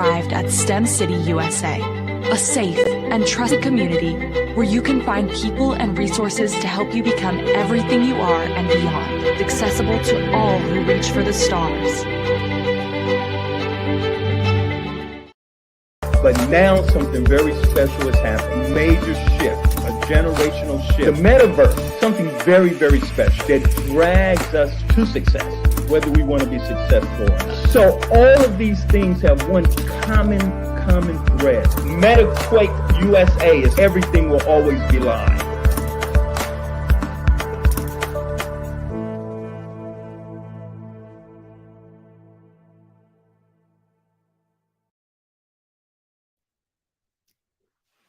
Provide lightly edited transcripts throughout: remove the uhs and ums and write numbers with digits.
arrived at STEM City USA, a safe and trusted community where you can find people and resources to help you become everything you are and beyond, accessible to all who reach for the stars. But now something very special has happened. Major shift, a generational shift. The metaverse, something very, very special that drags us to success, whether we want to be successful or not. So all of these things have one common thread. Metaquake USA is everything will always be live.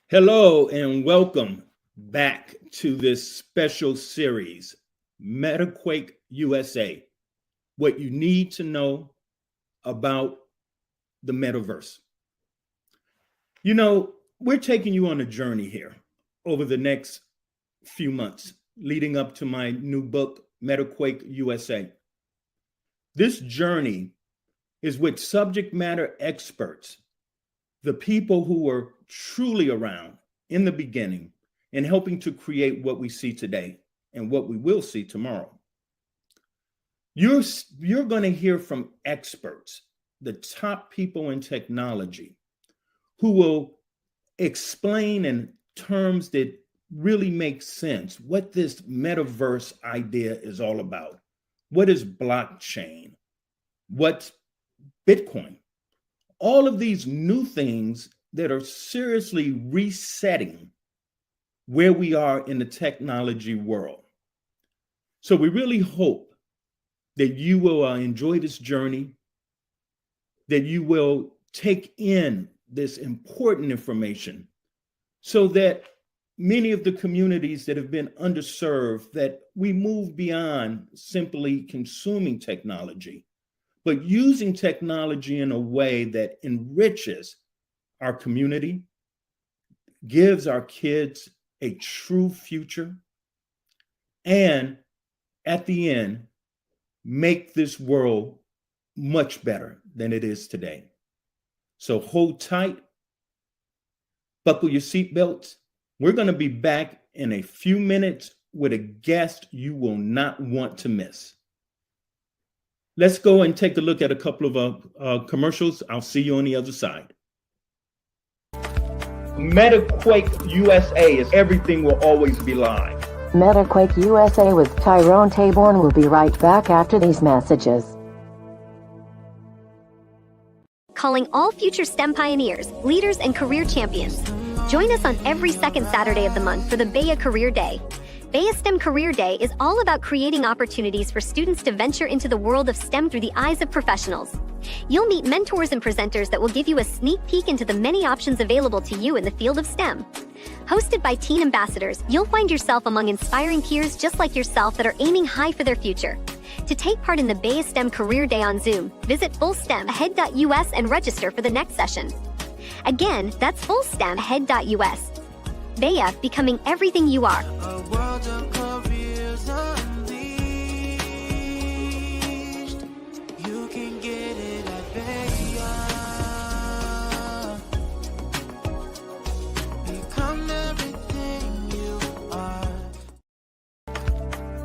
Hello and welcome back to this special series, MetaQuake USA, what you need to know about the metaverse. You know, we're taking you on a journey here over the next few months, leading up to my new book, MetaQuake USA. This journey is with subject matter experts, the people who were truly around in the beginning and helping to create what we see today and what we will see tomorrow. You're going to hear from experts, the top people in technology, who will explain in terms that really make sense what this metaverse idea is all about. What is blockchain? What's Bitcoin? All of these new things that are seriously resetting where we are in the technology world. So we really hope that you will enjoy this journey, that you will take in this important information so that many of the communities that have been underserved, that we move beyond simply consuming technology, but using technology in a way that enriches our community, gives our kids a true future, and at the end, make this world much better than it is today. So hold tight, buckle your seatbelts. We're going to be back in a few minutes with a guest you will not want to miss. Let's go and take a look at a couple of commercials. I'll see you on the other side. Metaquake USA is everything will always be live. Metaquake USA with Tyrone Taborn will be right back after these messages. Calling all future STEM pioneers, leaders, and career champions. Join us on every second Saturday of the month for the BEA Career Day. BEA STEM Career Day is all about creating opportunities for students to venture into the world of STEM through the eyes of professionals. You'll meet mentors and presenters that will give you a sneak peek into the many options available to you in the field of STEM. Hosted by teen ambassadors, you'll find yourself among inspiring peers just like yourself that are aiming high for their future. To take part in the BEA STEM Career Day on Zoom, visit fullstemahead.us and register for the next session. Again, that's fullstemahead.us. BEA, becoming everything you are.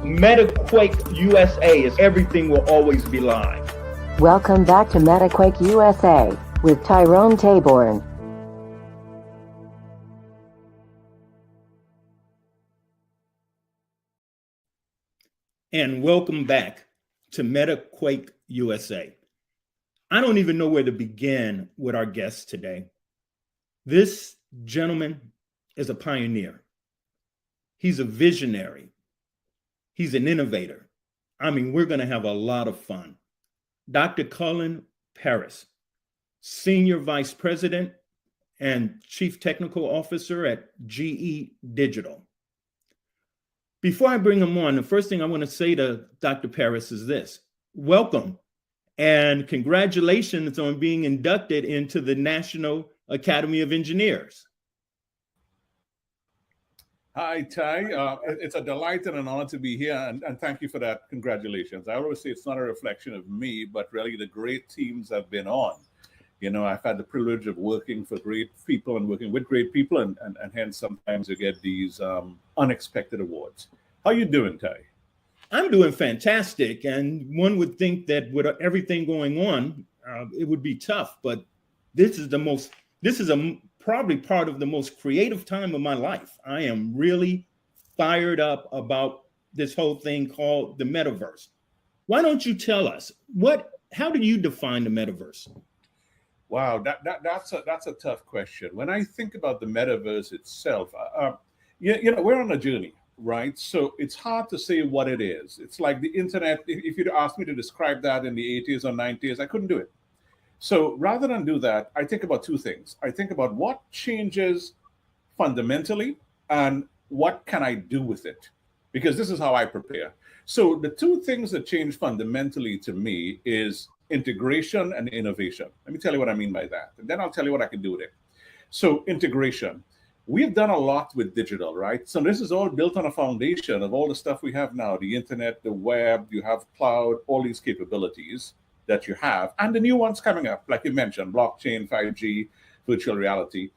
Metaquake USA is everything will always be live. Welcome back to Metaquake USA with Tyrone Taborn. And welcome back to MetaQuake USA. I don't even know where to begin with our guest today. This gentleman is a pioneer. He's a visionary. He's an innovator. I mean, we're going to have a lot of fun. Dr. Colin Paris, Senior Vice President and Chief Technical Officer at GE Digital. Before I bring him on, the first thing I want to say to Dr. Paris is this. Welcome and congratulations on being inducted into the National Academy of Engineers. Hi, Ty. It's a delight and an honor to be here, and thank you for that. Congratulations. I always say it's not a reflection of me, but really the great teams I've been on. I've had the privilege of working for great people and working with great people, and hence sometimes you get these unexpected awards. How you doing, Ty? I'm doing fantastic, and one would think that with everything going on, it would be tough. But this is probably part of the most creative time of my life. I am really fired up about this whole thing called the metaverse. Why don't you tell us how do you define the metaverse? Wow, that's a tough question. When I think about the metaverse itself, we're on a journey, right? So it's hard to say what it is. It's like the internet. If you'd asked me to describe that in the 80s or 90s, I couldn't do it. So rather than do that, I think about two things. I think about what changes fundamentally and what can I do with it? Because this is how I prepare. So the two things that change fundamentally to me is integration and innovation. Let me tell you what I mean by that. And then I'll tell you what I can do with it. So integration. We've done a lot with digital, right? So this is all built on a foundation of all the stuff we have now, the internet, the web, you have cloud, all these capabilities that you have, and the new ones coming up, like you mentioned, blockchain, 5G, virtual reality.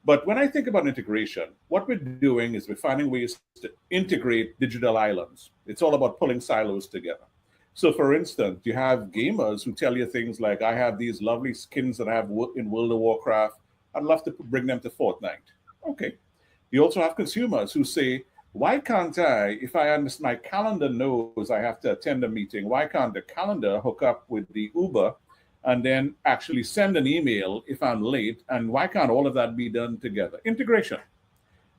But when I think about integration, what we're doing is we're finding ways to integrate digital islands. It's all about pulling silos together. So for instance, you have gamers who tell you things like, I have these lovely skins that I have in World of Warcraft. I'd love to bring them to Fortnite. Okay. You also have consumers who say, why can't I, if I understand my calendar knows I have to attend a meeting, why can't the calendar hook up with the Uber and then actually send an email if I'm late? And why can't all of that be done together? Integration.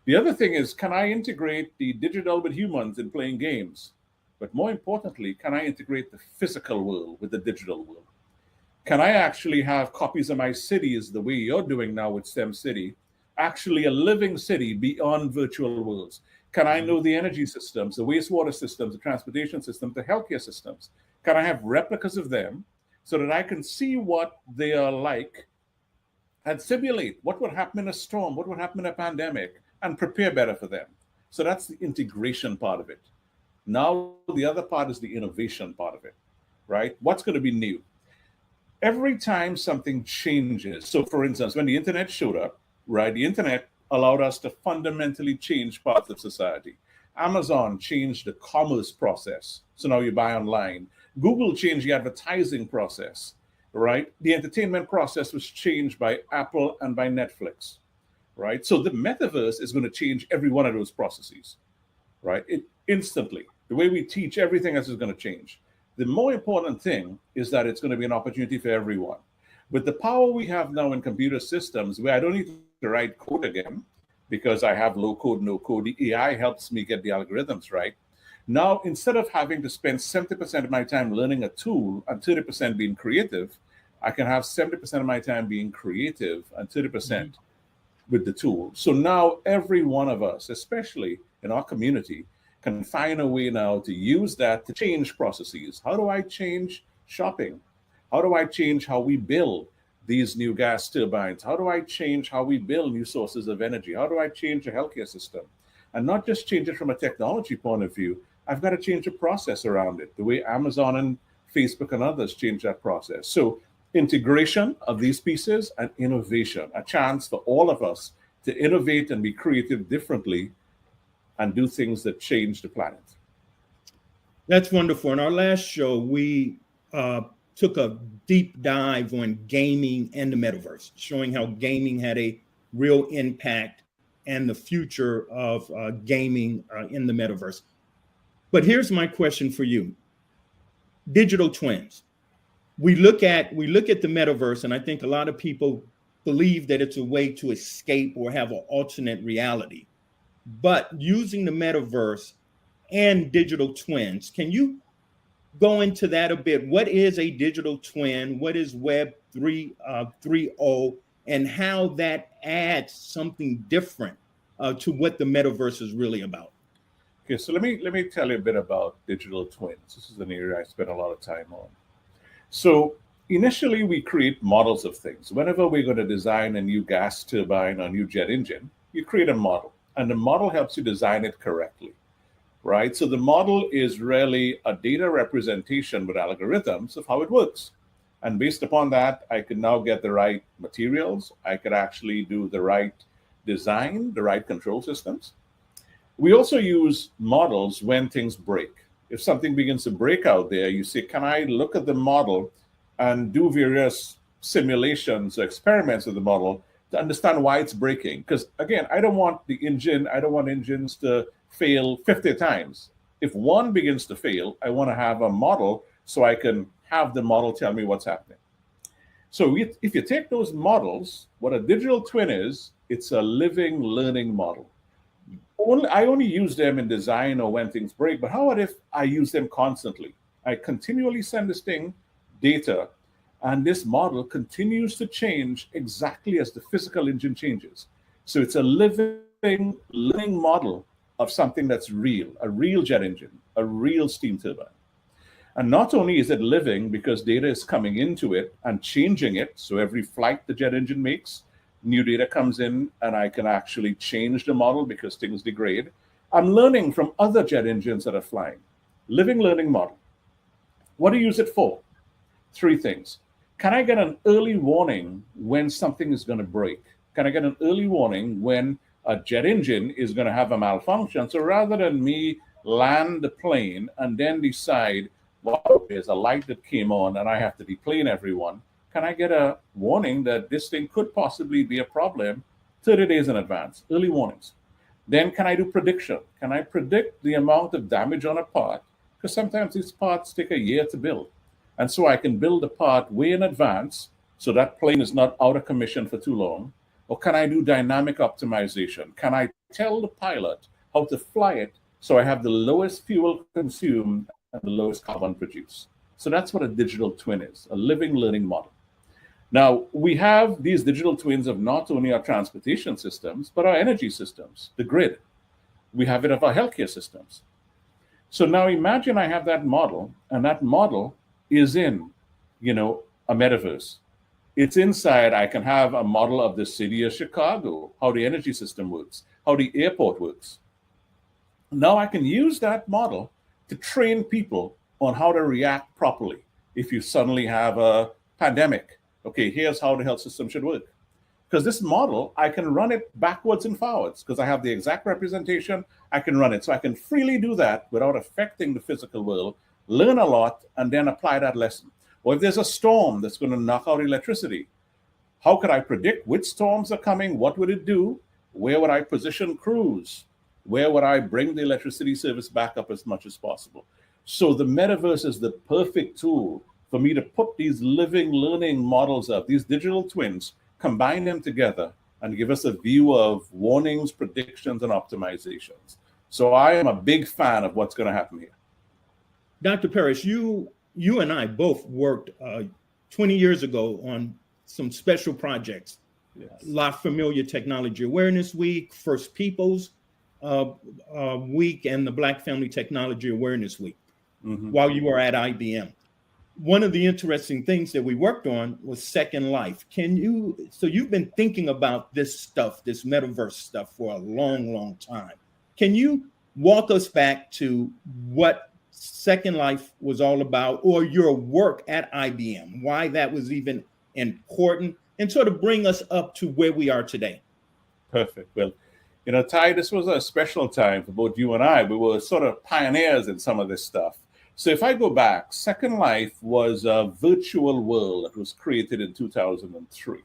The other thing is, can I integrate the digital with humans in playing games? But more importantly, can I integrate the physical world with the digital world? Can I actually have copies of my cities the way you're doing now with STEM City, actually a living city beyond virtual worlds? Can I know the energy systems, the wastewater systems, the transportation systems, the healthcare systems? Can I have replicas of them so that I can see what they are like and simulate what would happen in a storm, what would happen in a pandemic, and prepare better for them? So that's the integration part of it. Now, the other part is the innovation part of it, right? What's going to be new? Every time something changes, so for instance, when the internet showed up, right, the internet allowed us to fundamentally change parts of society. Amazon changed the commerce process. So now you buy online. Google changed the advertising process, right? The entertainment process was changed by Apple and by Netflix, right? So the metaverse is going to change every one of those processes, right? It instantly. The way we teach, everything else is going to change. The more important thing is that it's going to be an opportunity for everyone. With the power we have now in computer systems, where I don't need to write code again because I have low code, no code, the AI helps me get the algorithms right. Now, instead of having to spend 70% of my time learning a tool and 30% being creative, I can have 70% of my time being creative and 30% with the tool. So now every one of us, especially in our community, can find a way now to use that to change processes. How do I change shopping? How do I change how we build these new gas turbines? How do I change how we build new sources of energy? How do I change the healthcare system? And not just change it from a technology point of view, I've got to change the process around it, the way Amazon and Facebook and others change that process. So integration of these pieces and innovation, a chance for all of us to innovate and be creative differently and do things that change the planet. That's wonderful. In our last show, we took a deep dive on gaming and the metaverse, showing how gaming had a real impact and the future of gaming in the metaverse. But here's my question for you. Digital twins. We look at the metaverse, and I think a lot of people believe that it's a way to escape or have an alternate reality. But using the metaverse and digital twins, can you go into that a bit? What is a digital twin? What is Web 3.0, and how that adds something different to what the metaverse is really about? Okay, so let me tell you a bit about digital twins. This is an area I spend a lot of time on. So initially, we create models of things. Whenever we're going to design a new gas turbine or new jet engine, you create a model, and the model helps you design it correctly, right? So the model is really a data representation with algorithms of how it works. And based upon that, I could now get the right materials. I could actually do the right design, the right control systems. We also use models when things break. If something begins to break out there, you say, can I look at the model and do various simulations or experiments with the model to understand why it's breaking? Because again, I don't want engines to fail 50 times. If one begins to fail, I want to have a model so I can have the model tell me what's happening. So if you take those models, what a digital twin is, it's a living, learning model. I only use them in design or when things break, but how about if I use them constantly? I continually send this thing data, and this model continues to change exactly as the physical engine changes. So it's a living, learning model of something that's real, a real jet engine, a real steam turbine. And not only is it living because data is coming into it and changing it, so every flight the jet engine makes, new data comes in and I can actually change the model because things degrade. I'm learning from other jet engines that are flying. Living learning model. What do you use it for? 3 things. Can I get an early warning when something is going to break? Can I get an early warning when a jet engine is going to have a malfunction? So rather than me land the plane and then decide, wow, there's a light that came on and I have to deplane everyone, can I get a warning that this thing could possibly be a problem 30 days in advance? Early warnings. Then can I do prediction? Can I predict the amount of damage on a part? Because sometimes these parts take a year to build. And so I can build the part way in advance so that plane is not out of commission for too long. Or can I do dynamic optimization? Can I tell the pilot how to fly it so I have the lowest fuel consumed and the lowest carbon produced? So that's what a digital twin is, a living learning model. Now, we have these digital twins of not only our transportation systems, but our energy systems, the grid. We have it of our healthcare systems. So now imagine I have that model, and that model is in, a metaverse. It's inside, I can have a model of the city of Chicago, how the energy system works, how the airport works. Now I can use that model to train people on how to react properly. If you suddenly have a pandemic, okay, here's how the health system should work. Because this model, I can run it backwards and forwards because I have the exact representation, I can run it. So I can freely do that without affecting the physical world, learn a lot, and then apply that lesson. Or if there's a storm that's going to knock out electricity, how could I predict which storms are coming? What would it do? Where would I position crews? Where would I bring the electricity service back up as much as possible? So the metaverse is the perfect tool for me to put these living learning models up, these digital twins, combine them together and give us a view of warnings, predictions, and optimizations. So I am a big fan of what's going to happen here. Dr. Parrish, you and I both worked 20 years ago on some special projects. Yes. La Familia Technology Awareness Week, First Peoples Week, and the Black Family Technology Awareness Week, while you were at IBM. One of the interesting things that we worked on was Second Life. So you've been thinking about this stuff, this metaverse stuff, for a long, long time. Can you walk us back to what Second Life was all about, or your work at IBM, why that was even important, and sort of bring us up to where we are today? Perfect. Well, Ty, this was a special time for both you and I. We were sort of pioneers in some of this stuff. So if I go back, Second Life was a virtual world that was created in 2003.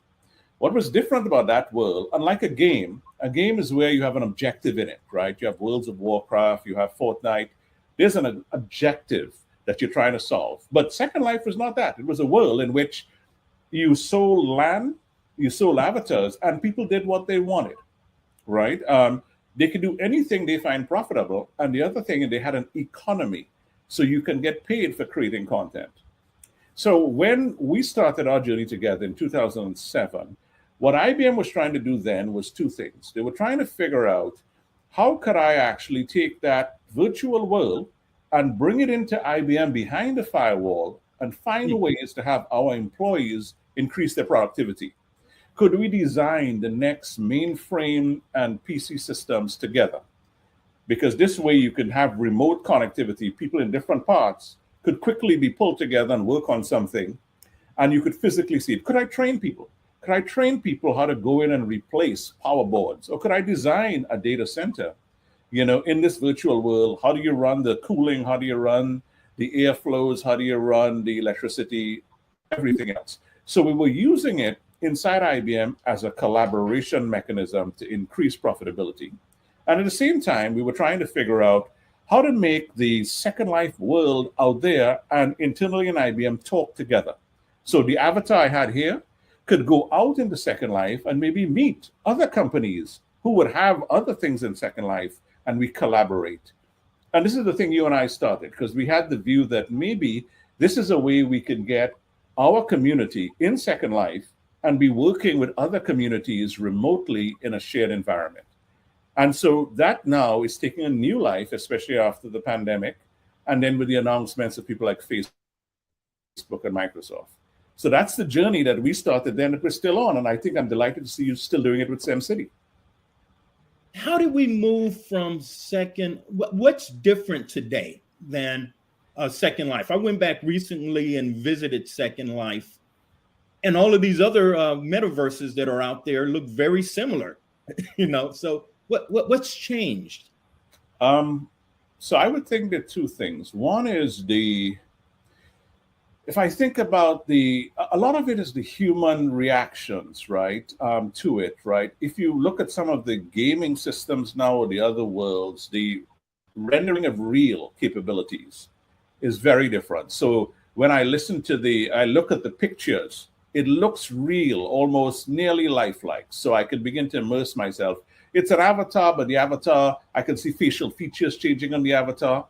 What was different about that world, unlike a game is where you have an objective in it, right? You have Worlds of Warcraft, you have Fortnite. There's an objective that you're trying to solve. But Second Life was not that. It was a world in which you sold land, you sold avatars, and people did what they wanted, right? They could do anything they find profitable. And the other thing, they had an economy. So you can get paid for creating content. So when we started our journey together in 2007, what IBM was trying to do then was 2 things. They were trying to figure out, how could I actually take that virtual world and bring it into IBM behind the firewall and find ways to have our employees increase their productivity? Could we design the next mainframe and PC systems together? Because this way you could have remote connectivity. People in different parts could quickly be pulled together and work on something. and you could physically see it. Could I train people? Could I train people how to go in and replace power boards? Or could I design a data center, in this virtual world? How do you run the cooling? How do you run the airflows? How do you run the electricity? Everything else. So we were using it inside IBM as a collaboration mechanism to increase profitability. And at the same time, we were trying to figure out how to make the Second Life world out there and internally in IBM talk together. So the avatar I had here could go out into Second Life and maybe meet other companies who would have other things in Second Life, and we collaborate. And this is the thing you and I started, because we had the view that maybe this is a way we could get our community in Second Life and be working with other communities remotely in a shared environment. And so that now is taking a new life, especially after the pandemic, and then with the announcements of people like Facebook and Microsoft. So that's the journey that we started then that we're still on. And I think I'm delighted to see you still doing it with SimCity. How did we move from what's different today than Second Life? I went back recently and visited Second Life, and all of these other metaverses that are out there look very similar, so what's changed? So I would think that two things. One is if I think about a lot of it is the human reactions, right, to it, right? If you look at some of the gaming systems now or the other worlds, the rendering of real capabilities is very different. So when I look at the pictures, it looks real, almost nearly lifelike. So I can begin to immerse myself. It's an avatar, but the avatar, I can see facial features changing on the avatar.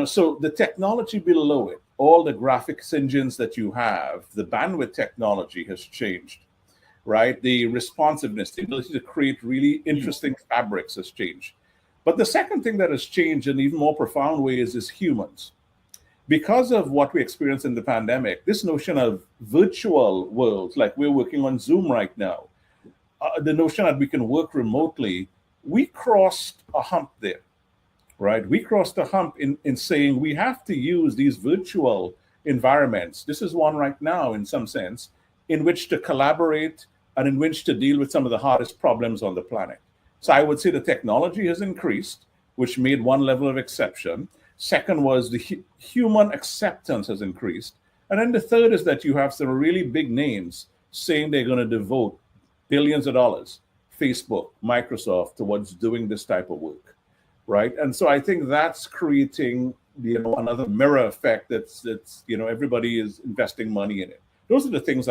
So the technology below it, all the graphics engines that you have, the bandwidth technology has changed, right? The responsiveness, the ability to create really interesting fabrics has changed. But the second thing that has changed in even more profound ways is humans. Because of what we experienced in the pandemic, this notion of virtual worlds, like we're working on Zoom right now, the notion that we can work remotely, we crossed a hump there. Right, we crossed a hump in saying we have to use these virtual environments. This is one right now, in some sense, in which to collaborate and in which to deal with some of the hardest problems on the planet. So I would say the technology has increased, which made one level of exception. Second was the human acceptance has increased. And then the third is that you have some really big names saying they're going to devote billions of dollars, Facebook, Microsoft, towards doing this type of work. Right. And so I think that's creating, another mirror effect that's everybody is investing money in it. Those are the three things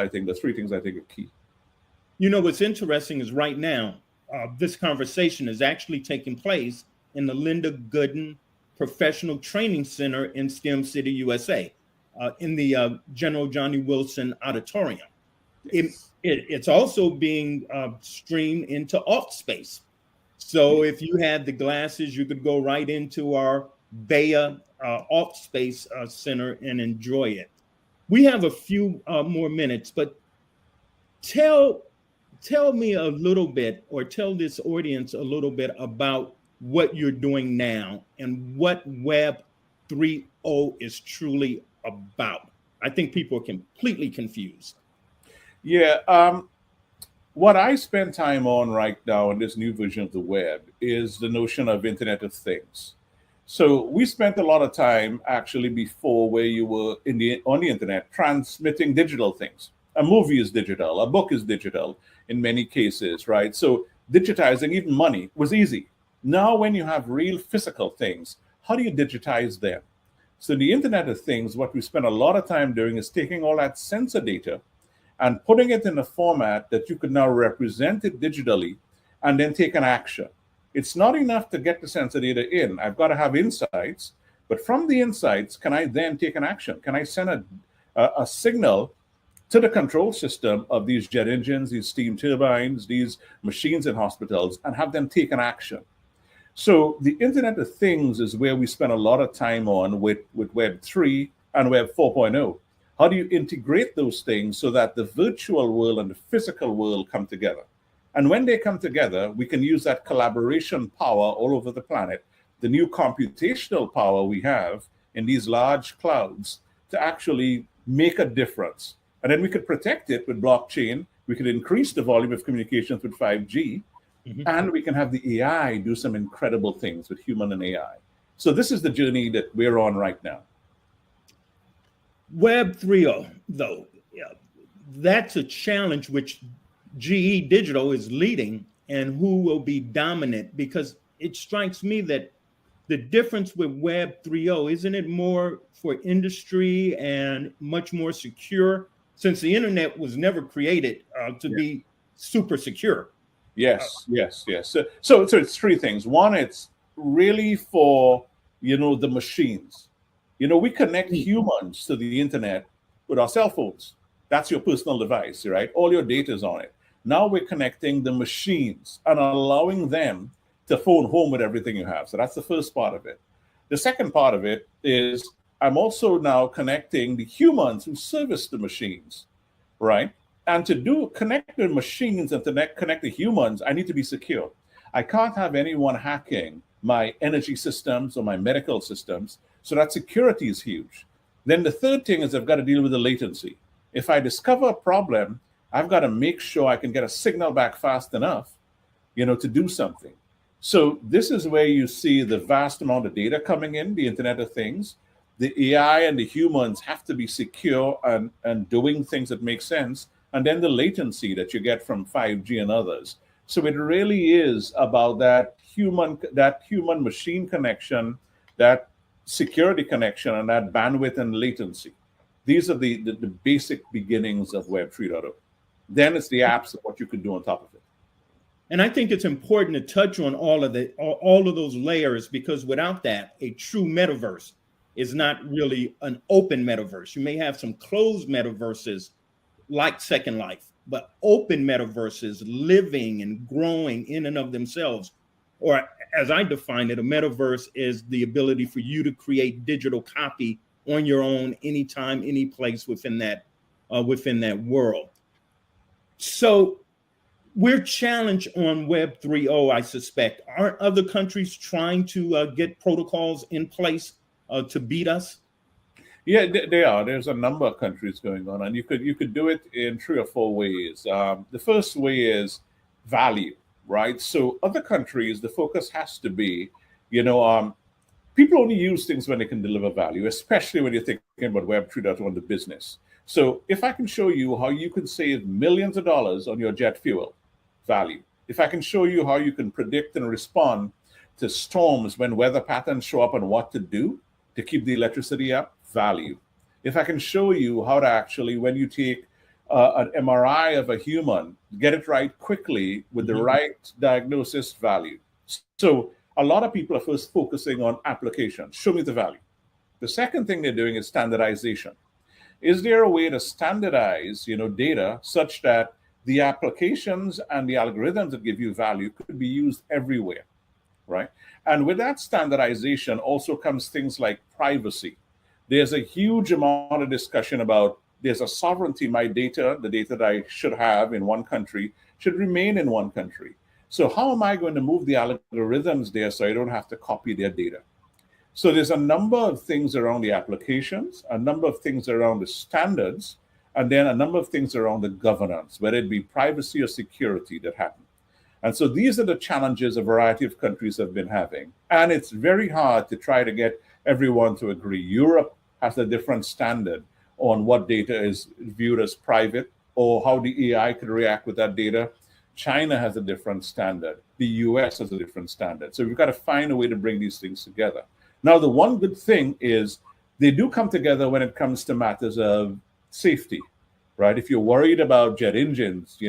I think are key. What's interesting is right now, this conversation is actually taking place in the Linda Gooden Professional Training Center in STEM City, USA, in the General Johnny Wilson Auditorium. Yes. It's also being streamed into Offspace. So if you had the glasses, you could go right into our Baya Offspace Center and enjoy it. We have a few more minutes, but tell me a little bit, or tell this audience a little bit about what you're doing now and what Web 3.0 is truly about. I think people are completely confused. Yeah. What I spend time on right now in this new version of the web is the notion of Internet of Things. So we spent a lot of time actually before where you were on the internet transmitting digital things. A movie is digital, a book is digital in many cases, right? So digitizing even money was easy. Now when you have real physical things, how do you digitize them? So the Internet of Things, what we spend a lot of time doing is taking all that sensor data and putting it in a format that you could now represent it digitally and then take an action. It's not enough to get the sensor data in. I've got to have insights, but from the insights, can I then take an action? Can I send a signal to the control system of these jet engines, these steam turbines, these machines in hospitals, and have them take an action? So the Internet of Things is where we spend a lot of time on with Web 3 and Web 4.0. How do you integrate those things so that the virtual world and the physical world come together? And when they come together, we can use that collaboration power all over the planet, the new computational power we have in these large clouds to actually make a difference. And then we could protect it with blockchain. We could increase the volume of communications with 5G, and we can have the AI do some incredible things with human and AI. So this is the journey that we're on right now. Web 3.0, though, that's a challenge which GE Digital is leading, and who will be dominant, because it strikes me that the difference with Web 3.0, isn't it more for industry and much more secure, since the internet was never created to be super secure? Yes. So it's three things. One, it's really for, the machines. We connect humans to the internet with our cell phones. That's your personal device, right? All your data is on it. Now we're connecting the machines and allowing them to phone home with everything you have. So that's the first part of it. The second part of it is I'm also now connecting the humans who service the machines, right? And to connect the machines and to connect the humans, I need to be secure. I can't have anyone hacking my energy systems or my medical systems. So that security is huge. Then the third thing is I've got to deal with the latency. If I discover a problem, I've got to make sure I can get a signal back fast enough, to do something. So this is where you see the vast amount of data coming in, the Internet of Things. The AI and the humans have to be secure and doing things that make sense. And then the latency that you get from 5G and others. So it really is about that human machine connection, that security connection, and that bandwidth and latency. These are the basic beginnings of Web 3.0. Then it's the apps of what you could do on top of it. And I think it's important to touch on all of those layers, because without that, a true metaverse is not really an open metaverse. You may have some closed metaverses like Second Life, but open metaverses living and growing in and of themselves. Or as I define it, a metaverse is the ability for you to create digital copy on your own, anytime, any place within that world. So we're challenged on Web 3.0, I suspect. Aren't other countries trying to get protocols in place to beat us? Yeah, they are. There's a number of countries going on, and you could do it in 3 or 4 ways. The first way is value, right? So other countries, the focus has to be, people only use things when they can deliver value, especially when you're thinking about Web 3.0 on the business. So if I can show you how you can save millions of dollars on your jet fuel, value. If I can show you how you can predict and respond to storms when weather patterns show up and what to do to keep the electricity up, value. If I can show you how to actually, when you take an MRI of a human, get it right quickly with the right diagnosis, value. So a lot of people are first focusing on application. Show me the value. The second thing they're doing is standardization. Is there a way to standardize, data such that the applications and the algorithms that give you value could be used everywhere, right? And with that standardization also comes things like privacy. There's a huge amount of discussion about there's a sovereignty. My data, the data that I should have in one country, should remain in one country. So how am I going to move the algorithms there so I don't have to copy their data? So there's a number of things around the applications, a number of things around the standards, and then a number of things around the governance, whether it be privacy or security that happen. And so these are the challenges a variety of countries have been having. And it's very hard to try to get everyone to agree. Europe has a different standard on what data is viewed as private or how the AI could react with that data. China has a different standard. The US has a different standard. So we've got to find a way to bring these things together. Now, the one good thing is they do come together when it comes to matters of safety, right? If you're worried about jet engines,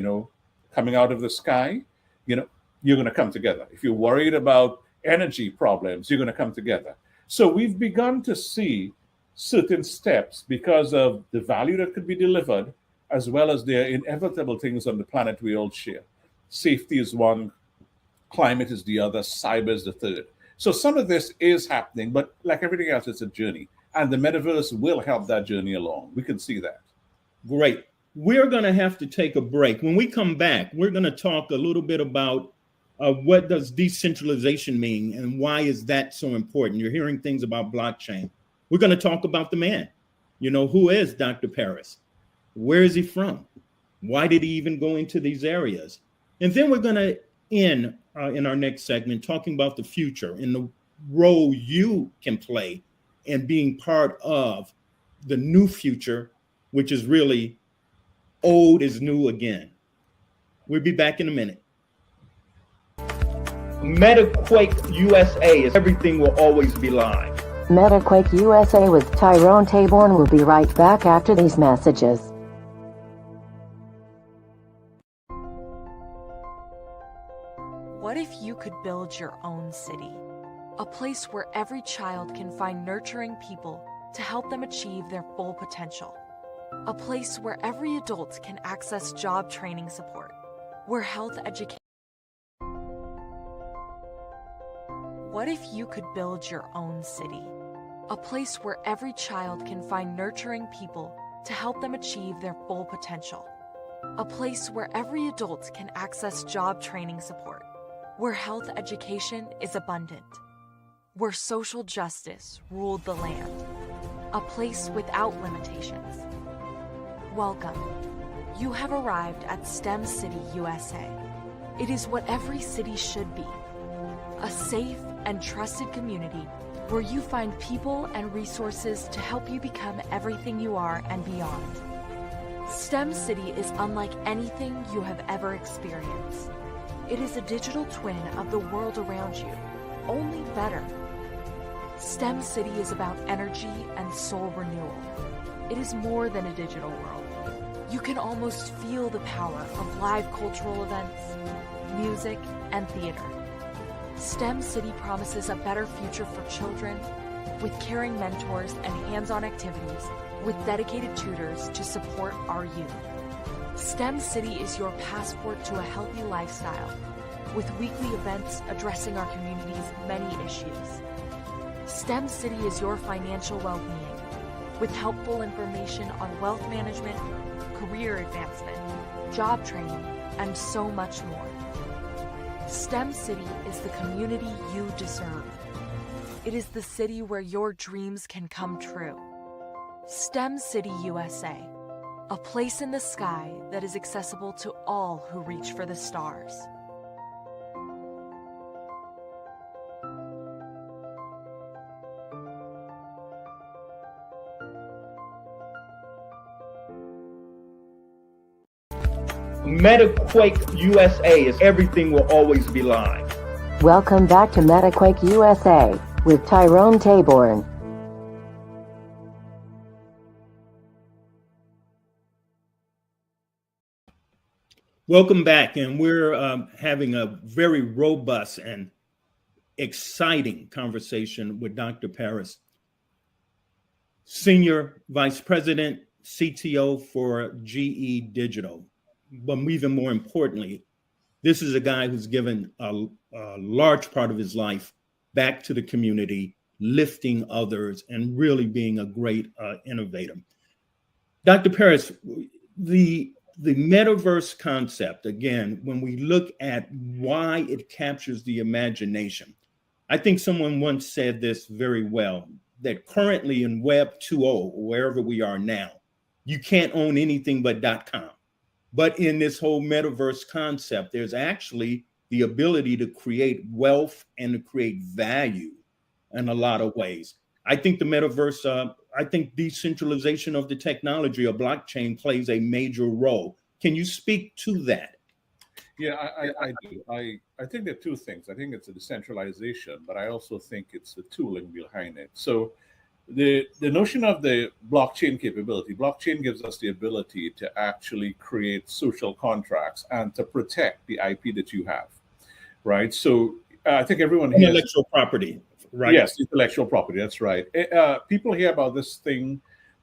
coming out of the sky, you're going to come together. If you're worried about energy problems, you're going to come together. So we've begun to see certain steps because of the value that could be delivered, as well as the inevitable things on the planet we all share. Safety is one, climate is the other, cyber is the third. So some of this is happening, but like everything else, it's a journey. And the metaverse will help that journey along. We can see that. Great. We're going to have to take a break. When we come back, we're going to talk a little bit about what does decentralization mean and why is that so important? You're hearing things about blockchain. We're going to talk about the man. Who is Dr. Paris? Where is he from? Why did he even go into these areas? And then we're going to end in our next segment talking about the future and the role you can play in being part of the new future, which is really old is new again. We'll be back in a minute. MetaQuake USA is everything will always be live. MetaQuake USA with Tyrone Taborn will be right back after these messages. What if you could build your own city? A place where every child can find nurturing people to help them achieve their full potential. A place where every adult can access job training support, where health education. What if you could build your own city? A place where every child can find nurturing people to help them achieve their full potential. A place where every adult can access job training support, where health education is abundant, where social justice ruled the land. A place without limitations. Welcome. You have arrived at STEM City USA. It is what every city should be. A safe and trusted community where you find people and resources to help you become everything you are and beyond. STEM City is unlike anything you have ever experienced. It is a digital twin of the world around you, only better. STEM City is about energy and soul renewal. It is more than a digital world. You can almost feel the power of live cultural events, music, and theater. STEM City promises a better future for children with caring mentors and hands-on activities with dedicated tutors to support our youth. STEM City is your passport to a healthy lifestyle with weekly events addressing our community's many issues. STEM City is your financial well-being with helpful information on wealth management, career advancement, job training, and so much more. STEM City is the community you deserve. It is the city where your dreams can come true. STEM City USA, a place in the sky that is accessible to all who reach for the stars. MetaQuake USA is everything will always be live. Welcome back to MetaQuake USA with Tyrone Taborn. Welcome back, and we're having a very robust and exciting conversation with Dr. Paris, Senior Vice President, CTO for GE Digital. But even more importantly, this is a guy who's given a large part of his life back to the community, lifting others, and really being a great innovator. Dr. Paris, the metaverse concept, again, when we look at why it captures the imagination, I think someone once said this very well, that currently in Web 2.0, wherever we are now, you can't own anything but .com. But in this whole metaverse concept, there's actually the ability to create wealth and to create value in a lot of ways. I think the metaverse, I think decentralization of the technology of blockchain plays a major role. Can you speak to that? Yeah, I do. I think there are two things. I think it's a decentralization, but I also think it's the tooling behind it. So the notion of the blockchain capability, blockchain gives us the ability to actually create social contracts and to protect the IP that you have, right? So I think everyone hears intellectual property, right? Yes, intellectual property, that's right. People hear about this thing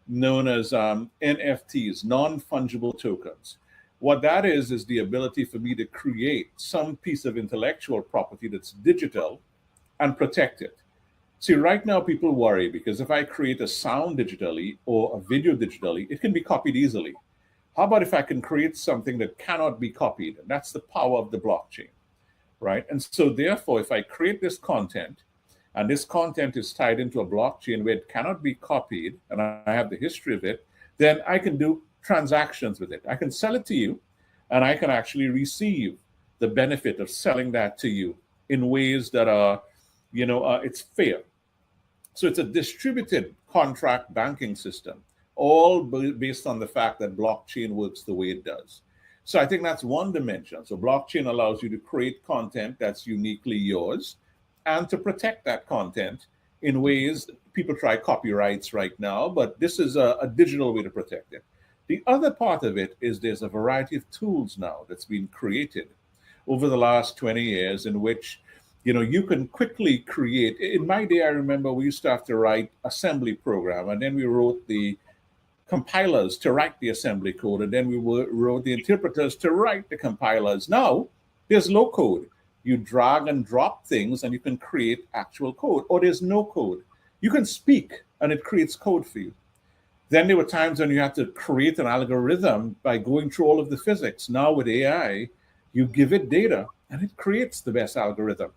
known as NFTs, non-fungible tokens. What that is the ability for me to create some piece of intellectual property that's digital and protect it. See, right now people worry because if I create a sound digitally or a video digitally, it can be copied easily. How about if I can create something that cannot be copied? And that's the power of the blockchain, right? And so therefore, if I create this content and this content is tied into a blockchain where it cannot be copied and I have the history of it, then I can do transactions with it. I can sell it to you, and I can actually receive the benefit of selling that to you in ways that are, it's fair. So it's a distributed contract banking system, all based on the fact that blockchain works the way it does. So I think that's one dimension. So blockchain allows you to create content that's uniquely yours and to protect that content in ways people try copyrights right now, but this is a digital way to protect it. The other part of it is there's a variety of tools now that's been created over the last 20 years in which you can quickly create. In my day, I remember we used to have to write assembly program, and then we wrote the compilers to write the assembly code, and then we wrote the interpreters to write the compilers. Now, there's low code. You drag and drop things, and you can create actual code, or there's no code. You can speak, and it creates code for you. Then there were times when you had to create an algorithm by going through all of the physics. Now with AI, you give it data, and it creates the best algorithm.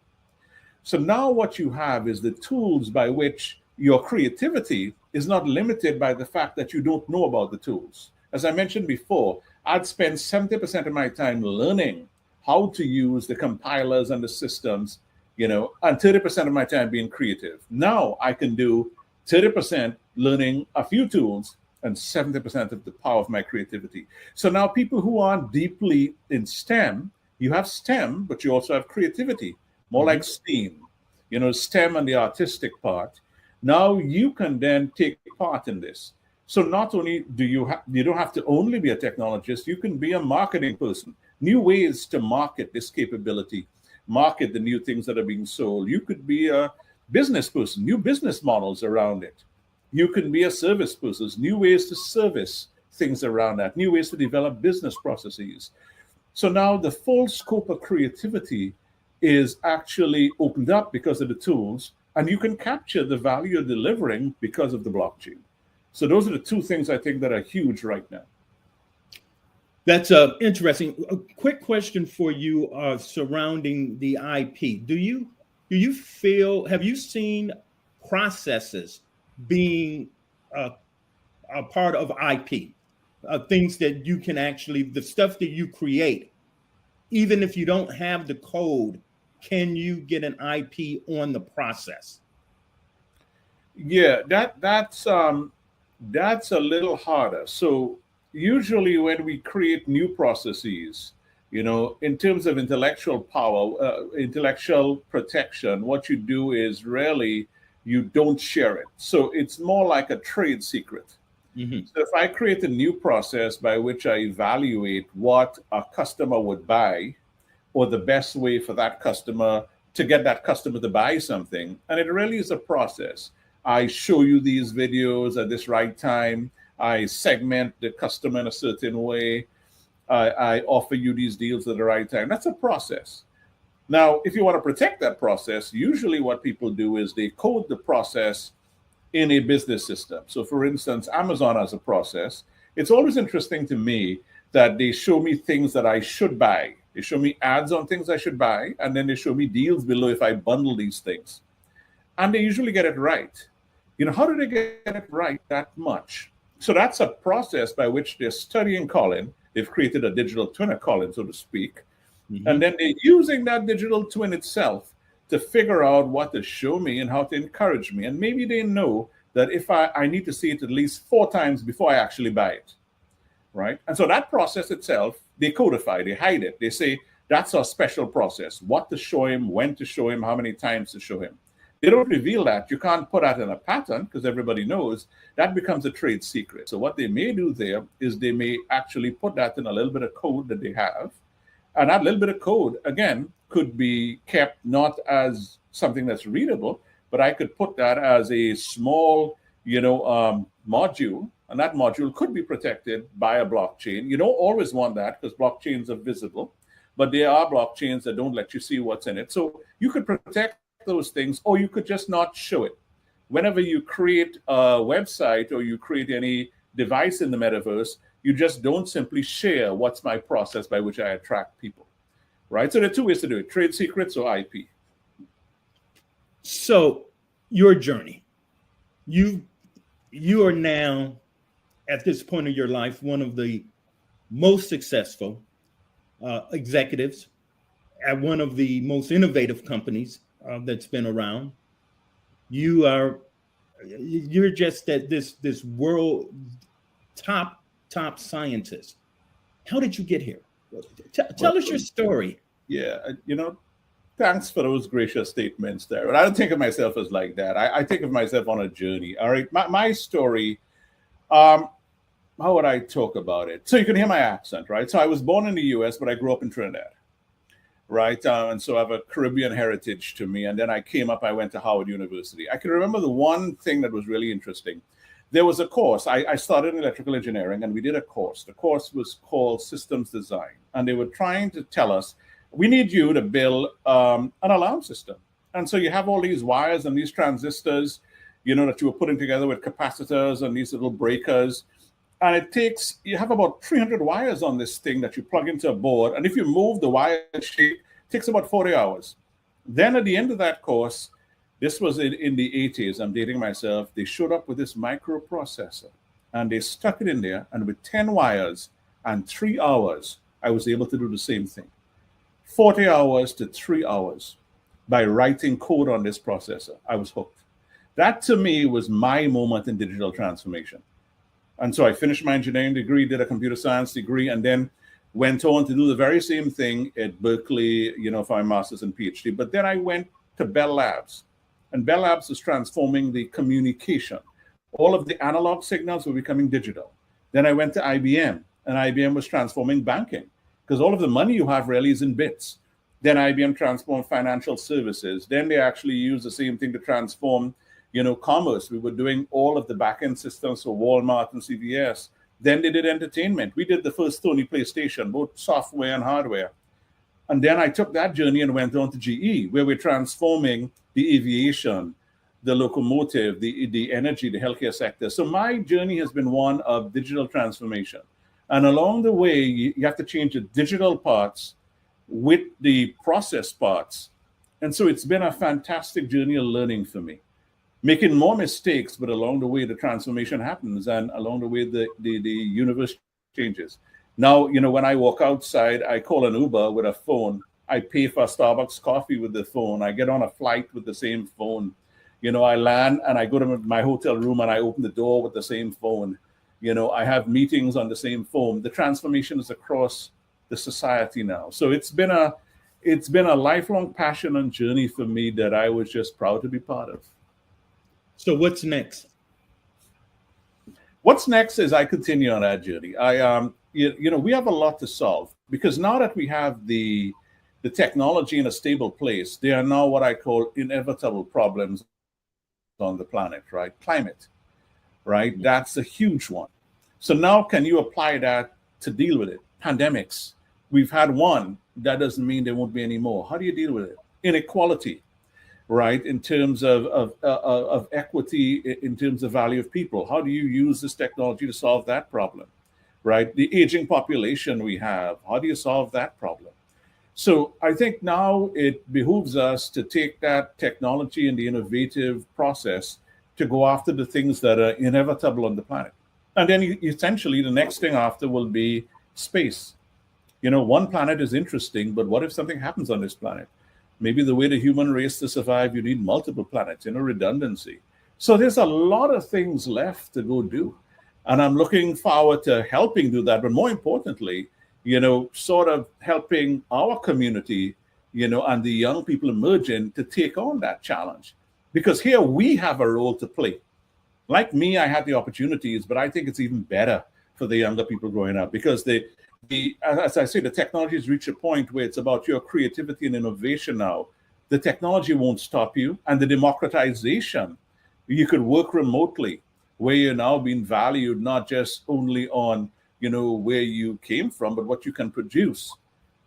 So now what you have is the tools by which your creativity is not limited by the fact that you don't know about the tools. As I mentioned before, I'd spend 70% of my time learning how to use the compilers and the systems, and 30% of my time being creative. Now I can do 30% learning a few tools and 70% of the power of my creativity. So now people who aren't deeply in STEM, you have STEM, but you also have creativity. More like STEAM, STEM and the artistic part. Now you can then take part in this. So not only do you don't have to only be a technologist, you can be a marketing person. New ways to market this capability, market the new things that are being sold. You could be a business person, new business models around it. You can be a service person, new ways to service things around that, new ways to develop business processes. So now the full scope of creativity is actually opened up because of the tools, and you can capture the value you're delivering because of the blockchain. So those are the two things I think that are huge right now. That's interesting. A quick question for you surrounding the IP. Do you feel, have you seen processes being a part of IP? Things that you can actually, the stuff that you create, even if you don't have the code, can you get an IP on the process? Yeah, that's a little harder. So usually when we create new processes, in terms of intellectual power, intellectual protection, what you do is really you don't share it. So it's more like a trade secret. Mm-hmm. So if I create a new process by which I evaluate what a customer would buy, or the best way for that customer to get that customer to buy something, and it really is a process. I show you these videos at this right time. I segment the customer in a certain way. I offer you these deals at the right time. That's a process. Now, if you want to protect that process, usually what people do is they code the process in a business system. So for instance, Amazon has a process. It's always interesting to me that they show me things that I should buy. They show me ads on things I should buy, and then they show me deals below if I bundle these things. And they usually get it right. How do they get it right that much? So that's a process by which they're studying Colin. They've created a digital twin of Colin, so to speak. Mm-hmm. And then they're using that digital twin itself to figure out what to show me and how to encourage me. And maybe they know that if I need to see it at least 4 times before I actually buy it, right? And so that process itself, they codify, they hide it. They say, that's our special process, what to show him, when to show him, how many times to show him. They don't reveal that. You can't put that in a pattern because everybody knows that becomes a trade secret. So what they may do there is they may actually put that in a little bit of code that they have. And that little bit of code, again, could be kept not as something that's readable, but I could put that as a small, module, and that module could be protected by a blockchain. You don't always want that because blockchains are visible, but there are blockchains that don't let you see what's in it. So you could protect those things, or you could just not show it. Whenever you create a website or you create any device in the metaverse, you just don't simply share what's my process by which I attract people, right? So there are 2 ways to do it: trade secrets or IP. So your journey, you are now at this point of your life, one of the most successful executives at one of the most innovative companies that's been around. You're just at this world top scientist. How did you get here? Tell us your story. Yeah, thanks for those gracious statements there. But I don't think of myself as like that. I think of myself on a journey. All right, my story. How would I talk about it? So you can hear my accent, right? So I was born in the U.S., but I grew up in Trinidad, right? And so I have a Caribbean heritage to me. And then I came up, I went to Howard University. I can remember the one thing that was really interesting. There was a course. I started in electrical engineering, and we did a course. The course was called Systems Design. And they were trying to tell us, we need you to build an alarm system. And so you have all these wires and these transistors, that you were putting together with capacitors and these little breakers. And you have about 300 wires on this thing that you plug into a board. And if you move the wire shape, it takes about 40 hours. Then at the end of that course, this was in the 80s, I'm dating myself, they showed up with this microprocessor and they stuck it in there. And with 10 wires and 3 hours, I was able to do the same thing. 40 hours to 3 hours by writing code on this processor. I was hooked. That to me was my moment in digital transformation. And so I finished my engineering degree, did a computer science degree, and then went on to do the very same thing at Berkeley, for my master's and PhD. But then I went to Bell Labs. And Bell Labs is transforming the communication. All of the analog signals were becoming digital. Then I went to IBM, and IBM was transforming banking because all of the money you have really is in bits. Then IBM transformed financial services. Then they actually used the same thing to transform, commerce. We were doing all of the back-end systems for Walmart and CVS. Then they did entertainment. We did the first Sony PlayStation, both software and hardware. And then I took that journey and went on to GE, where we're transforming the aviation, the locomotive, the energy, the healthcare sector. So my journey has been one of digital transformation. And along the way, you have to change the digital parts with the process parts. And so it's been a fantastic journey of learning for me, making more mistakes, but along the way, the transformation happens. And along the way, the universe changes. Now, when I walk outside, I call an Uber with a phone. I pay for a Starbucks coffee with the phone. I get on a flight with the same phone. I land and I go to my hotel room and I open the door with the same phone. I have meetings on the same phone. The transformation is across the society now. So it's been a lifelong passion and journey for me that I was just proud to be part of. So what's next? What's next is I continue on that journey. We have a lot to solve because now that we have the technology in a stable place, there are now what I call inevitable problems on the planet, right? Climate, right? Mm-hmm. That's a huge one. So now can you apply that to deal with it? Pandemics. We've had one. That doesn't mean there won't be any more. How do you deal with it? Inequality, right? In terms of equity, in terms of value of people. How do you use this technology to solve that problem, right? The aging population we have. How do you solve that problem? So I think now it behooves us to take that technology and the innovative process to go after the things that are inevitable on the planet. And then essentially the next thing after will be space. One planet is interesting, but what if something happens on this planet? Maybe the way the human race to survive, you need multiple planets, redundancy. So there's a lot of things left to go do. And I'm looking forward to helping do that. But more importantly, sort of helping our community, and the young people emerging to take on that challenge. Because here we have a role to play. Like me, I had the opportunities, but I think it's even better for the younger people growing up because as I say, the technology has reached a point where it's about your creativity and innovation now. The technology won't stop you. And the democratization, you could work remotely where you're now being valued, not just only on where you came from, but what you can produce.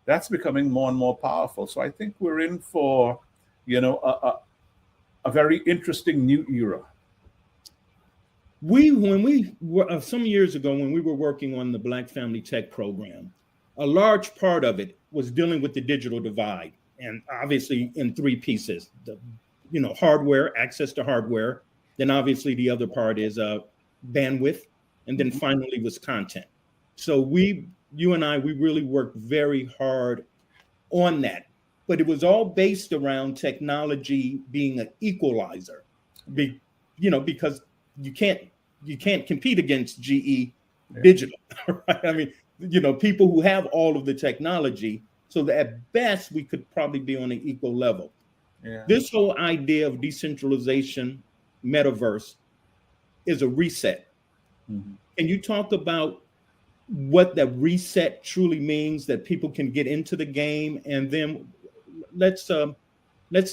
That's becoming more and more powerful. So I think we're in for, a very interesting new era. When we were some years ago, when we were working on the Black Family Tech program, a large part of it was dealing with the digital divide, and obviously in three pieces: hardware, access to hardware. Then obviously the other part is bandwidth, and then finally was content. So you and I, we really worked very hard on that. But it was all based around technology being an equalizer, because you can't compete against GE Digital, right? I mean, people who have all of the technology, so that at best we could probably be on an equal level. Yeah. This whole idea of decentralization, metaverse, is a reset. Mm-hmm. Can you talk about what that reset truly means, that people can get into the game, and then let's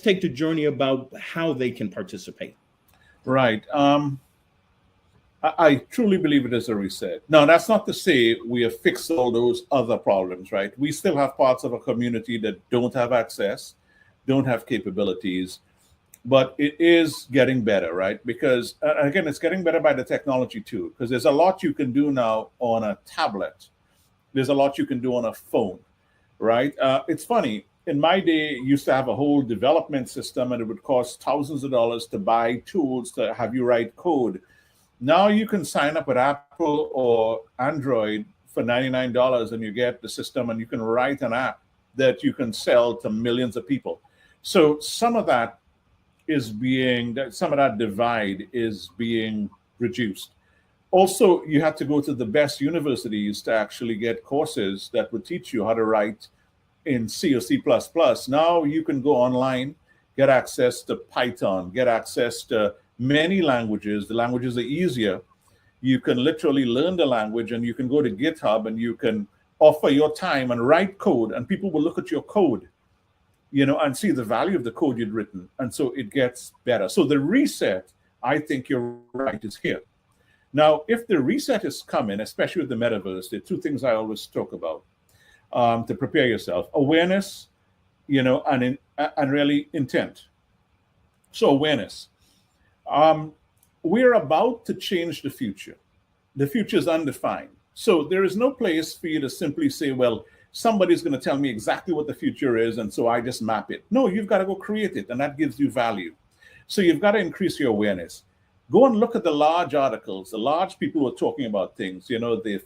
take the journey about how they can participate. Right. I truly believe it is a reset. Now, that's not to say we have fixed all those other problems, right? We still have parts of a community that don't have access, don't have capabilities, but it is getting better, right? Because again, it's getting better by the technology too, because there's a lot you can do now on a tablet. There's a lot you can do on a phone, right? It's funny. In my day, used to have a whole development system, and it would cost thousands of dollars to buy tools to have you write code. Now you can sign up with Apple or Android for $99 and you get the system, and you can write an app that you can sell to millions of people. So some of that divide is being reduced. Also, you had to go to the best universities to actually get courses that would teach you how to write in C or C++. Now you can go online, get access to Python, get access to many languages. The languages are easier. You can literally learn the language, and you can go to GitHub and you can offer your time and write code, and people will look at your code, and see the value of the code you'd written. And so it gets better. So the reset, I think you're right, is here. Now, if the reset is coming, especially with the metaverse, there are two things I always talk about to prepare yourself: awareness, and really intent. So awareness. We're about to change the future. The future is undefined. So there is no place for you to simply say, well, somebody's going to tell me exactly what the future is, and so I just map it. No, you've got to go create it, and that gives you value. So you've got to increase your awareness. Go and look at the large articles, the large people who are talking about things, the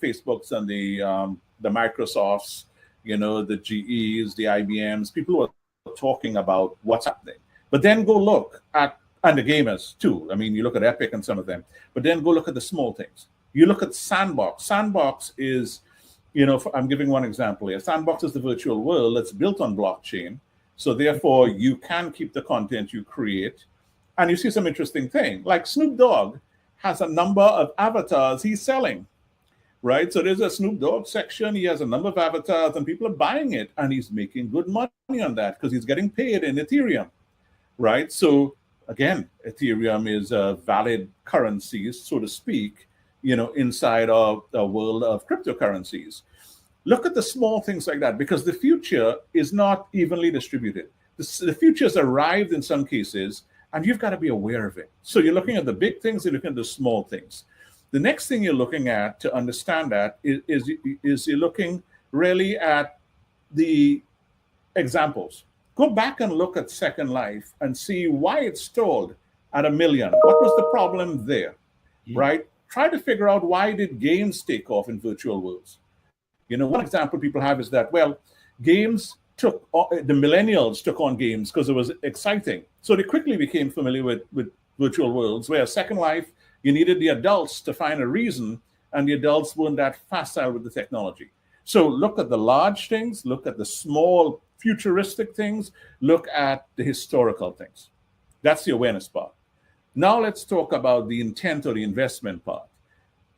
Facebooks and the Microsofts, the GEs, the IBMs, people who are talking about what's happening. But then go look at, and the gamers too. I mean, you look at Epic and some of them, but then go look at the small things. You look at Sandbox. Sandbox is, I'm giving one example here. Sandbox is the virtual world that's built on blockchain. So therefore, you can keep the content you create. And you see some interesting thing, like Snoop Dogg has a number of avatars he's selling, right? So there's a Snoop Dogg section. He has a number of avatars, and people are buying it, and he's making good money on that because he's getting paid in Ethereum, right? So again, Ethereum is a valid currency, so to speak, inside of the world of cryptocurrencies. Look at the small things like that, because the future is not evenly distributed. The future has arrived in some cases, and you've got to be aware of it. So you're looking at the big things, you're looking at the small things. The next thing you're looking at to understand that is you're looking really at the examples. Go back and look at Second Life and see why it stalled at 1 million. What was the problem there, right? Try to figure out, why did games take off in virtual worlds? One example people have is that, well, the millennials took on games because it was exciting. So they quickly became familiar with virtual worlds, where Second Life, you needed the adults to find a reason, and the adults weren't that facile with the technology. So look at the large things, look at the small futuristic things, look at the historical things. That's the awareness part. Now let's talk about the intent or the investment part.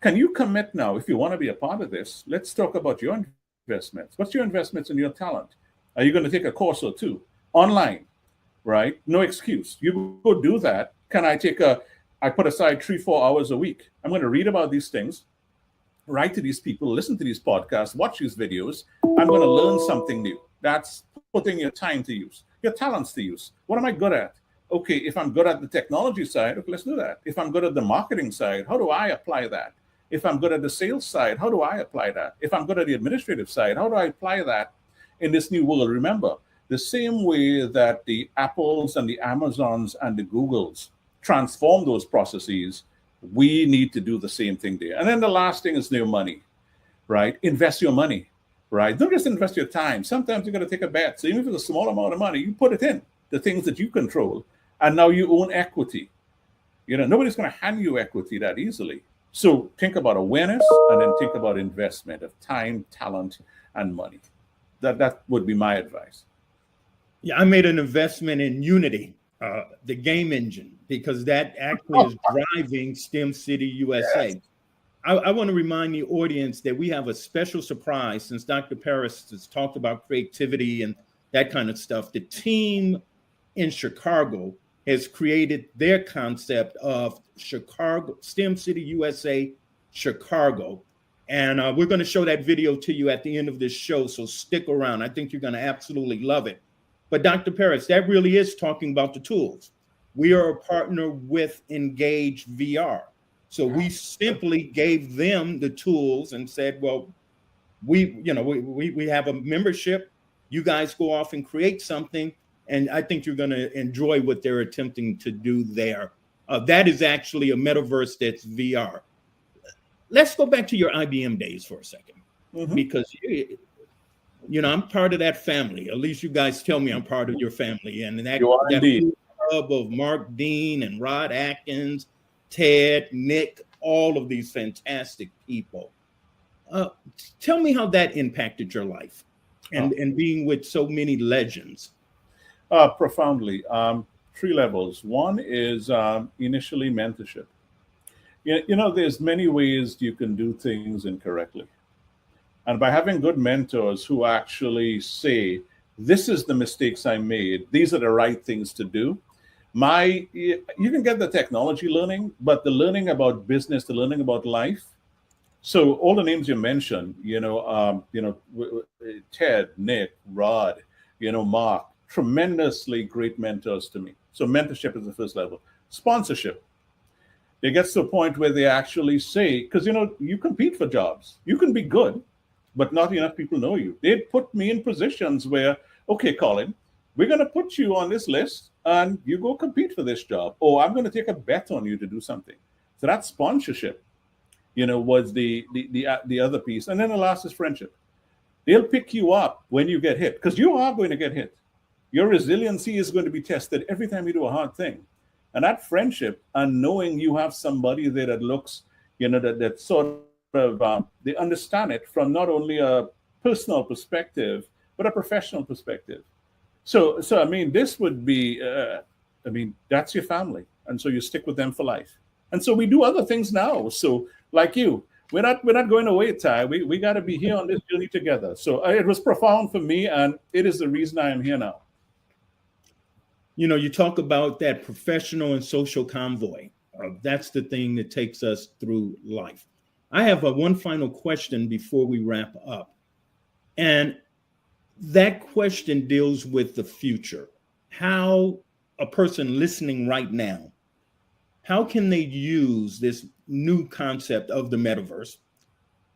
Can you commit now, if you want to be a part of this? Let's talk about your investments. What's your investments in your talent? Are you going to take a course or two online, right? No excuse. You go do that. I put aside 3-4 hours a week. I'm going to read about these things, write to these people, listen to these podcasts, watch these videos. I'm going to learn something new. That's putting your time to use, your talents to use. What am I good at? Okay, if I'm good at the technology side, okay, let's do that. If I'm good at the marketing side, how do I apply that? If I'm good at the sales side, how do I apply that? If I'm good at the administrative side, how do I apply that in this new world? Remember, the same way that the Apples and the Amazons and the Googles transform those processes, We need to do the same thing there. And then the last thing is new money, right? Invest your money, right? Don't just invest your time. Sometimes you got to take a bet. So even if it's a small amount of money, you put it in the things that you control, and now you own equity. Nobody's going to hand you equity that easily. So think about awareness, and then think about investment of time, talent, and money. That would be my advice. Yeah, I made an investment in Unity, the game engine, because that actually is driving STEM City USA. Yes. I want to remind the audience that we have a special surprise. Since Dr. Paris has talked about creativity and that kind of stuff, the team in Chicago has created their concept of Chicago, STEM City USA Chicago. And we're going to show that video to you at the end of this show, so stick around. I think you're going to absolutely love it. But Dr. Paris, that really is talking about the tools. We are a partner with Engage VR. So we simply gave them the tools and said, well, we have a membership. You guys go off and create something. And I think you're going to enjoy what they're attempting to do there. That is actually a metaverse that's VR. Let's go back to your IBM days for a second, because I'm part of that family. At least you guys tell me I'm part of your family. And that club of Mark Dean and Rod Atkins, Ted, Nick, all of these fantastic people. Tell me how that impacted your life and being with so many legends. Profoundly. 3 levels. One is initially mentorship. There's many ways you can do things incorrectly. And by having good mentors who actually say, this is the mistakes I made, these are the right things to do. You can get the technology learning, but the learning about business, the learning about life. So all the names you mentioned, Ted, Nick, Rod, Mark, tremendously great mentors to me. So mentorship is the first level. Sponsorship. It gets to a point where they actually say, because, you compete for jobs. You can be good, but not enough people know you. They put me in positions where, okay, Colin, we're going to put you on this list and you go compete for this job. Or I'm going to take a bet on you to do something. So that sponsorship, was the other piece. And then the last is friendship. They'll pick you up when you get hit, because you are going to get hit. Your resiliency is going to be tested every time you do a hard thing. And that friendship and knowing you have somebody there that looks, that sort of, they understand it from not only a personal perspective, but a professional perspective. So I mean, this would be, that's your family. And so you stick with them for life. And so we do other things now. So like you, we're not going away, Ty. We got to be here on this journey together. So it was profound for me, and it is the reason I am here now. You talk about that professional and social convoy. That's the thing that takes us through life. I have one final question before we wrap up. And that question deals with the future. How a person listening right now, how can they use this new concept of the metaverse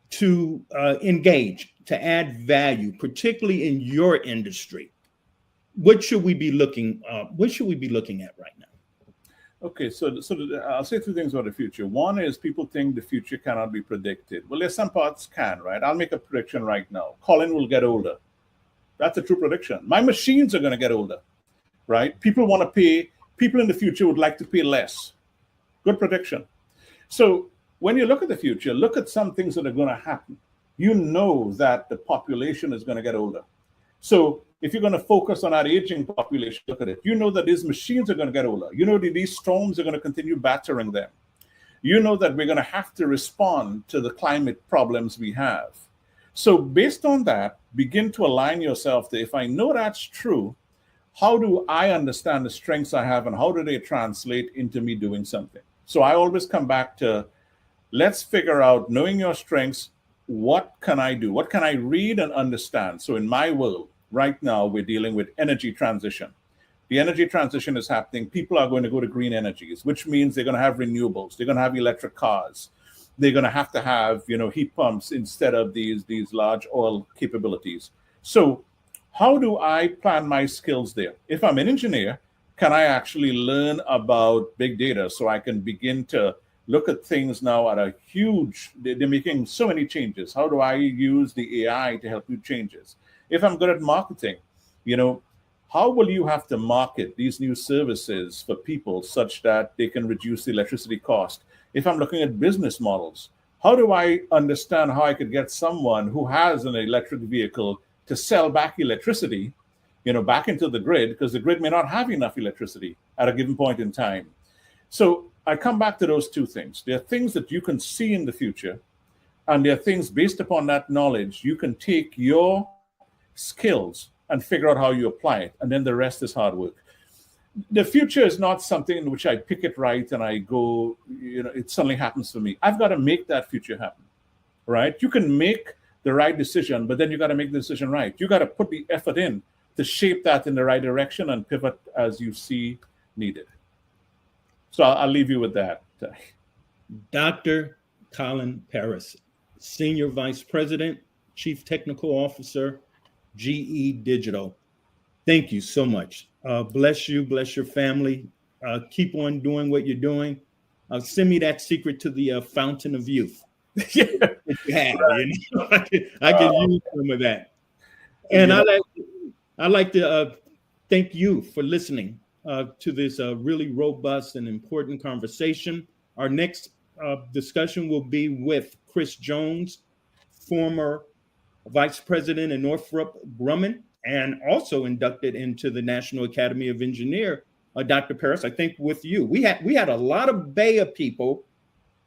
to engage, to add value, particularly in your industry? What should we be looking at right now? Okay, so I'll say 2 things about the future. One is people think the future cannot be predicted. Well, there's some parts can, right? I'll make a prediction right now. Colin will get older. That's a true prediction. My machines are going to get older, right? People in the future would like to pay less. Good prediction. So when you look at the future, look at some things that are going to happen. You know that the population is going to get older. So if you're going to focus on our aging population, look at it. You know that these machines are going to get older. You know that these storms are going to continue battering them. You know that we're going to have to respond to the climate problems we have. So based on that, begin to align yourself to, if I know that's true, how do I understand the strengths I have and how do they translate into me doing something? So I always come back to, let's figure out, knowing your strengths, what can I do? What can I read and understand? So in my world, right now, we're dealing with energy transition. The energy transition is happening. People are going to go to green energies, which means they're going to have renewables. They're going to have electric cars. They're going to have, heat pumps instead of these large oil capabilities. So how do I plan my skills there? If I'm an engineer, can I actually learn about big data so I can begin to look at things now at a huge, they're making so many changes. How do I use the AI to help you changes? If I'm good at marketing, how will you have to market these new services for people such that they can reduce the electricity cost? If I'm looking at business models, how do I understand how I could get someone who has an electric vehicle to sell back electricity, back into the grid, because the grid may not have enough electricity at a given point in time. So I come back to those two things. There are things that you can see in the future, and there are things based upon that knowledge, you can take your skills and figure out how you apply it. And then the rest is hard work. The future is not something in which I pick it right and I go, it suddenly happens for me. I've got to make that future happen, right? You can make the right decision, but then you got to make the decision right. You got to put the effort in to shape that in the right direction and pivot as you see needed. So I'll leave you with that. Dr. Colin Paris, Senior Vice President, Chief Technical Officer, GE Digital. Thank you so much. Bless you, bless your family. Keep on doing what you're doing. Send me that secret to the fountain of youth. Yeah. I can use some of that. And I'd like to thank you for listening to this really robust and important conversation. Our next discussion will be with Chris Jones, former Vice President in Northrop Grumman, and also inducted into the National Academy of Engineers. Dr. Paris, I think with you, we had a lot of Bay people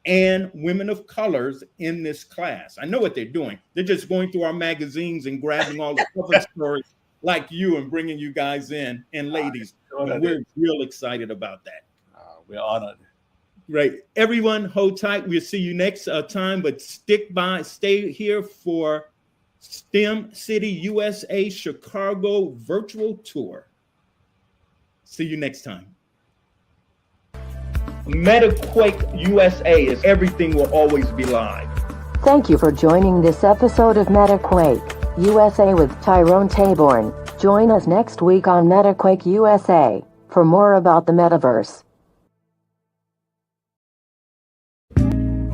and women of colors in this class. I know what they're doing. They're just going through our magazines and grabbing all the cover stories like you and bringing you guys in, and ladies. We're real excited about that. We're honored. Right. Everyone, hold tight. We'll see you next time, but stay here for STEM City USA Chicago virtual tour. See you next time. Metaquake USA is everything will always be live. Thank you for joining this episode of Metaquake USA with Tyrone Taborn. Join us next week on Metaquake USA for more about the metaverse.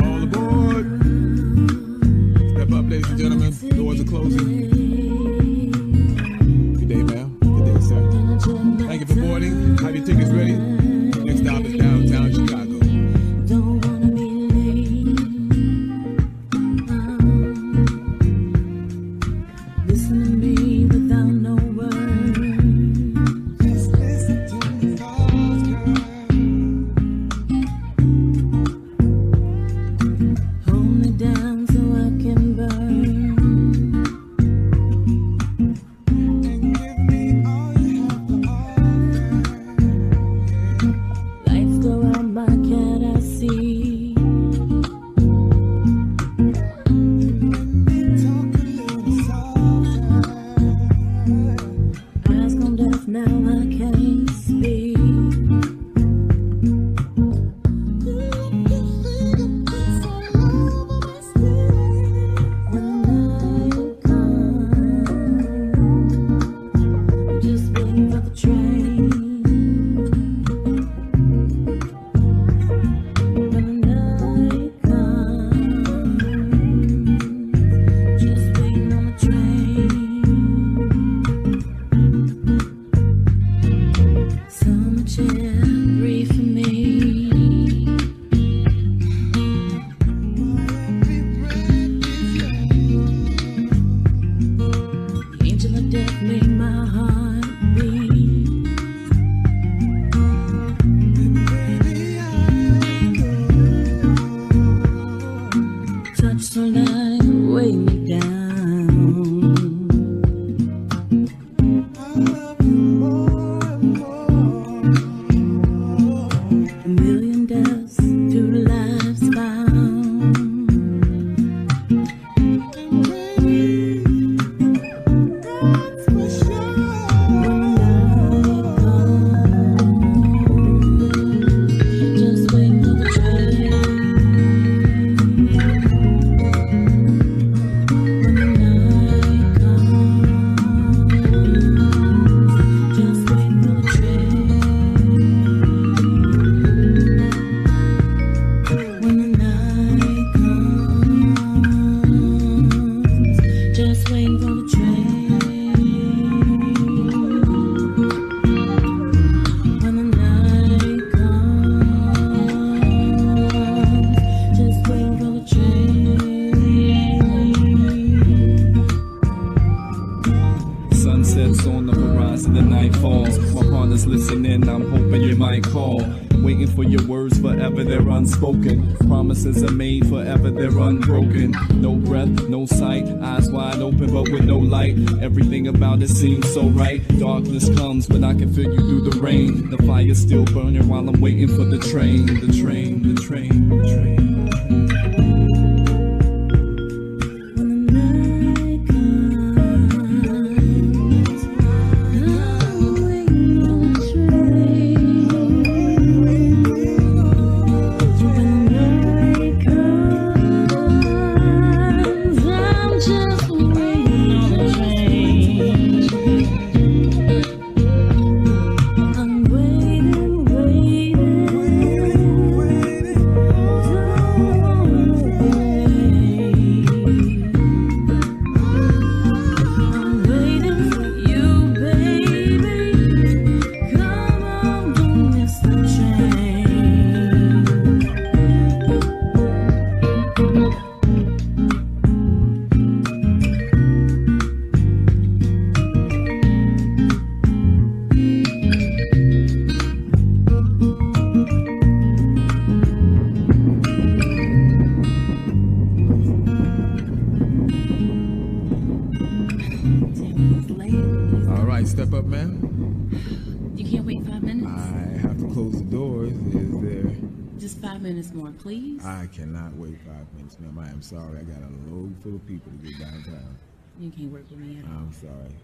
All aboard. Step up, ladies and gentlemen. Doors are closing. Good day, ma'am. Good day, sir. Thank you for boarding. Have your tickets ready. Next stop is downtown Chicago. My partner's listening, I'm hoping you might call. Waiting for your words forever, they're unspoken. Promises are made forever, they're unbroken. No breath, no sight, eyes wide open but with no light. Everything about it seems so right. Darkness comes, but I can feel you through the rain. The fire's still burning while I'm waiting for the train. The train, the train, the train. Step up, ma'am. You can't wait 5 minutes? I have to close the doors. Is there... Just 5 minutes more, please. I cannot wait 5 minutes, ma'am. I am sorry. I got a load full of people to get downtown. You can't work with me at all. I'm sorry.